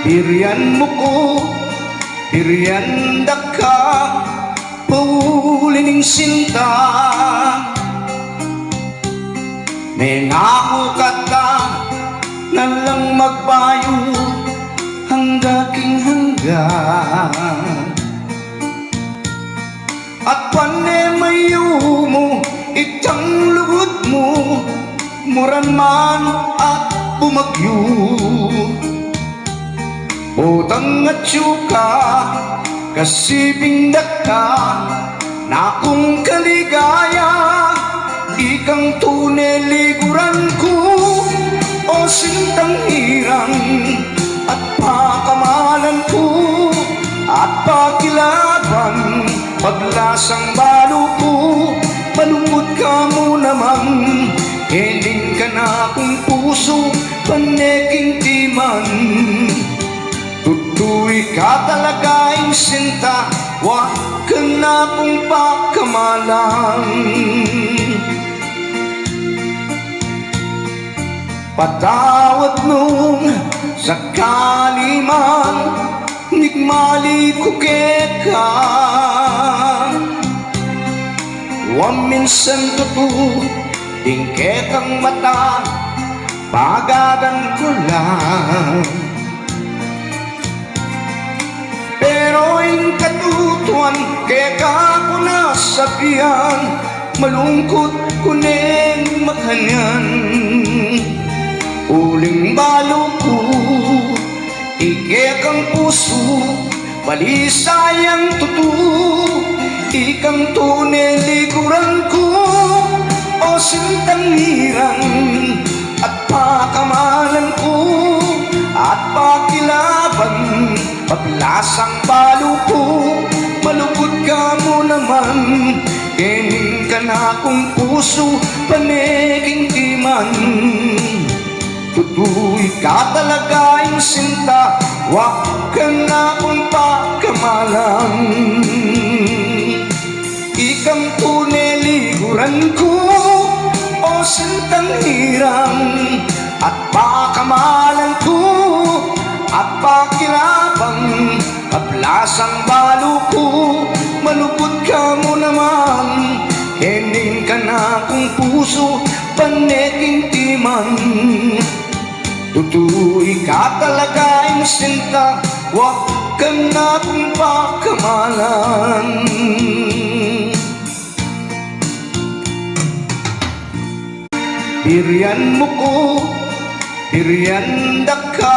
Birian mo ko, birian ka, paulining sinta. Nengako kata na lang magbayo hanggaking hangga. At pane mayo mo, itang lugod mo, muran man at bumagyo. Utang at syuka, kasibing daka, na kung kaligaya, ikang tunay liguran ko, o sintang hirang, at pakamalan ko, at pakilaban, paglasang balo ko, malungkot ka mo naman, hiling ka na akong puso, paneking timan. Tutuwi ka talaga'y sinta, wag ka na pong pakamalang. Patawad nung sakali man nigmali ko keka. Wang minsan tutu tingketang mata, pagadan ko lang. Pero yung katutuan, kaya ko nasabihan, malungkot ko neng makanyan. Uling balo ko, ikekang puso, balisayang tutu, ikang tunay liguran ko, o sintang hirang, at pakamalan ko, at pakilaban, paglasang balo ko, malungkot ka mo naman, kening ka na akong puso, paneking timan. Tutuwi ka talaga'y sinta, wag ka na akong pakamalan. Ikang tunay liguran ko, o sintang hirang, at pakamalan ko, at pakilabang, paglasang balo ko, malungkot ka mo naman, hiling ka na akong puso, paneking timan. Tutuwi ka talaga'y sinta, wag ka na akong pakamalan. Birian mo ko, birian ka,